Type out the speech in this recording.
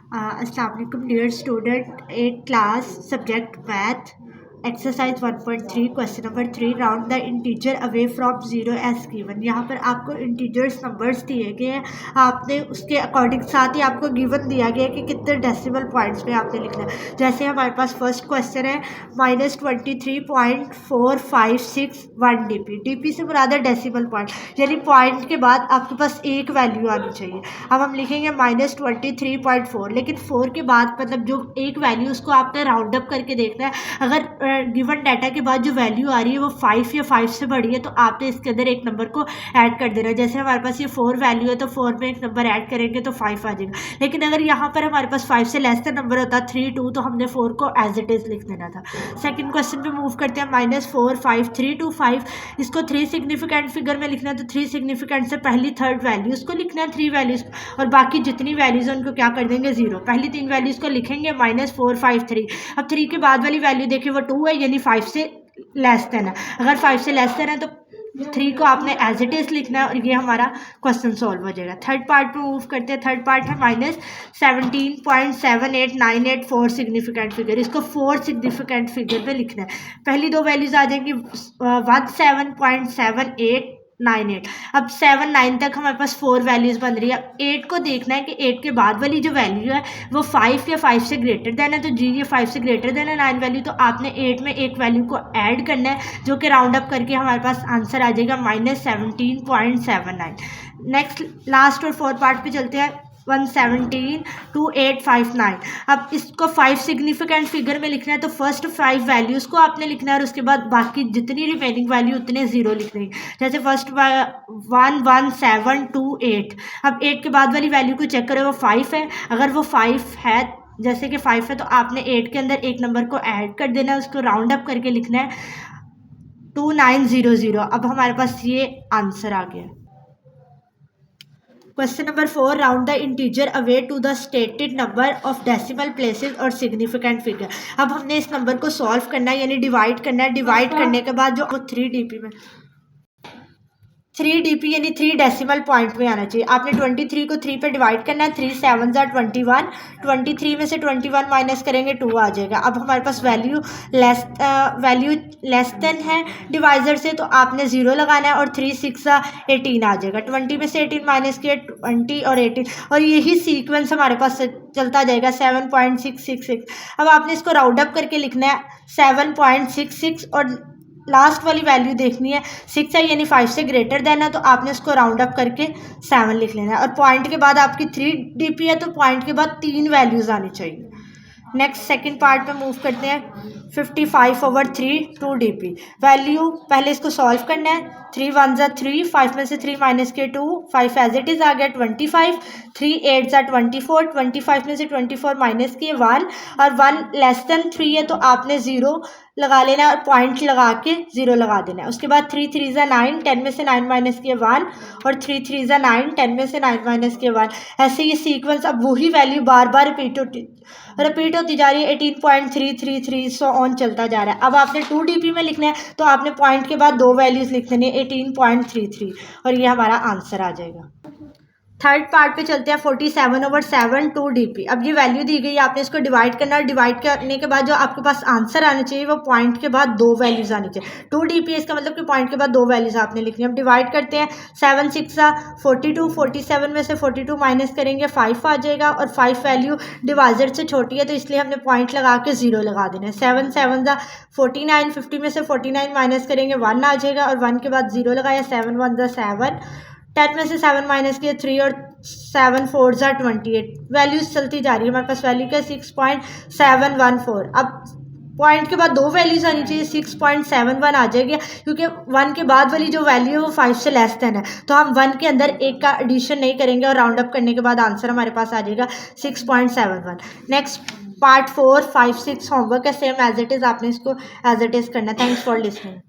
अस्सलाम वालेकुम dear student, 8th class subject math exercise 1.3 question number 3 round the integer away from zero as given. यहाँ पर आपको integers numbers दिए गए हैं, आपने उसके अकॉर्डिंग साथ ही आपको गिवन दिया गया है कि कितने डेसिमल पॉइंट्स में आपने लिखना है। जैसे हमारे पास फर्स्ट क्वेश्चन है -23.456 DP। DP से मुराद है डेसिमल पॉइंट, यानी पॉइंट के बाद आपके पास एक वैल्यू आनी चाहिए। अब हम लिखेंगे -23.4, लेकिन 4 के बाद मतलब जो एक वैल्यू उसको आपने राउंड अप करके देखना है। अगर गिवन डाटा के बाद जो वैल्यू आ रही है वो 5 या 5 से बड़ी है तो आपने इसके अंदर एक नंबर को ऐड कर देना है। जैसे हमारे पास ये 4 वैल्यू है तो 4 में एक नंबर ऐड करेंगे तो 5 आ जाएगा। लेकिन अगर यहाँ पर हमारे पास 5 से लेस नंबर होता 3 2 तो हमने 4 को एज इट इज लिख देना था। सेकंड क्वेश्चन पे मूव करते हैं। -45325, इसको 3 सिग्निफिकेंट फिगर में लिखना है तो 3 सिग्निफिकेंट से पहली थर्ड वैल्यू उसको लिखना है 3 वैल्यूज, और बाकी जितनी वैल्यूज है उनको क्या कर देंगे 0। पहली 3 वैल्यूज को लिखेंगे -453। अब 3 के बाद वाली वैल्यू देखिए वो 2 है, यानी 5 से लेस देन है। अगर 5 से लेस देन है तो 3 को आपने एज इट इज लिखना है और ये हमारा क्वेश्चन सॉल्व हो जाएगा। थर्ड पार्ट पे मूव करते हैं। थर्ड पार्ट है -17.78984 सिग्निफिकेंट फिगर, इसको 4 सिग्निफिकेंट फिगर पे लिखना है। पहली 2 वैल्यूज आ जाएंगी 17.7898। अब 7 9 तक हमारे पास 4 वैल्यूज बन रही है। 8 को देखना है कि 8 के बाद वाली जो वैल्यू है वो 5 या 5 से ग्रेटर देन है, तो जी ये 5 से ग्रेटर देन है 9 वैल्यू, तो आपने 8 में एक वैल्यू को ऐड करना है जो कि राउंड अप करके हमारे पास आंसर आ जाएगा -17.79। नेक्स्ट लास्ट और फोर्थ पार्ट पे चलते हैं। 1172859, अब इसको 5 सिग्निफिकेंट फिगर में लिखना है तो फर्स्ट 5 वैल्यूज को आपने लिखना है और उसके बाद बाकी जितनी रिमेनिंग वैल्यू उतने 0 लिखने हैं। जैसे फर्स्ट 11728, अब 8 के बाद वाली वैल्यू को चेक करें वो 5 है। अगर वो 5 है, जैसे कि 5 है, तो आपने 8 के अंदर एक नंबर को ऐड कर देना है, उसको राउंड अप करके लिखना है 2900। अब हमारे पास ये आंसर आ गया। Question number 4 round the integer away to the stated number of decimal places और सिग्निफिकेंट फिगर। अब हमने इस नंबर को सॉल्व करना है, यानी डिवाइड करना है। डिवाइड करने के बाद जो 3 DP में 3 DP यानी 3 डेसिमल पॉइंट में आना चाहिए। आपने 23 को 3 पे डिवाइड करना है। 3 7 21, 23 में से 21 माइनस करेंगे 2 आ जाएगा। अब हमारे पास वैल्यू लेस देन है डिवाइजर से, तो आपने 0 लगाना है और 3 6 18 आ जाएगा। 20 में से 18 माइनस किया 20 और 18, और यही सीक्वेंस हमारे पास चलता जाएगा 7.666। अब आपने इसको राउंड अप करके लिखना है 7.66 और लास्ट वाली वैल्यू देखनी है 6 है, यानी 5 से ग्रेटर देन है, तो आपने उसको राउंड अप करके 7 लिख लेना है। और पॉइंट के बाद आपकी 3 DP है तो पॉइंट के बाद 3 वैल्यूज आनी चाहिए। नेक्स्ट सेकंड पार्ट पे मूव करते हैं। 55/3 2 DP वैल्यू, पहले इसको सॉल्व करना है। 3 1 3, 5 में से 3 माइनस के 2, 5 एज इट इज आ गया 25। 3 8 24, 25 में से 24 माइनस किए 1, और 1 लेस देन 3 है तो आपने 0 लगा लेना है और पॉइंट लगा के 0 लगा देना है। उसके बाद 3 3 9, 10 में से 9 माइनस किए 1, और 3 3 9, 10 में से 9 माइनस किए 1। ऐसे ये सीक्वेंस अब वही वैल्यू बार बार रिपीट होती जा रही है। 18.333 सो ऑन चलता जा रहा है। अब आपने 2 DP में लिखना है तो आपने पॉइंट के बाद 2 वैल्यूज लिख देनी है 18.33, और ये हमारा आंसर आ जाएगा। थर्ड पार्ट पे चलते हैं। 47/7 2 DP, अब ये वैल्यू दी गई है, आपने इसको डिवाइड करना है। डिवाइड करने के बाद जो आपके पास आंसर आना चाहिए वो पॉइंट के बाद 2 वैल्यूज आनी चाहिए। 2 DP इसका मतलब कि पॉइंट के बाद 2 वैल्यूज आपने लिखनी है। अब डिवाइड करते हैं। 7 6 42, 47 में से 42 माइनस करेंगे 5 आ जाएगा, और 5 वैल्यू डिवाइजर से छोटी है तो इसलिए हमने पॉइंट लगा के 0 लगा देना है। 7 7 49, 50 में से 49 माइनस करेंगे 1 आ जाएगा, और 1 के बाद 0 लगाया। 7 1 7, 10 में से 7 माइनस किए 3, और 7 4 28। वैल्यूज चलती जा रही है। हमारे पास वैल्यू क्या 6.714। अब पॉइंट के बाद 2 वैल्यूज आनी चाहिए, 6.71 आ जाएगी, क्योंकि 1 के बाद वाली जो वैल्यू है वो 5 से लेस देन है, तो हम 1 के अंदर एक का एडिशन नहीं करेंगे और राउंड अप करने के बाद आंसर हमारे पास आ जाएगा 6.71। नेक्स्ट पार्ट 4 5 6 होमवर्क है, सेम एज इट इज़ आपने इसको एज इट इज़ करना है। Thanks for listening.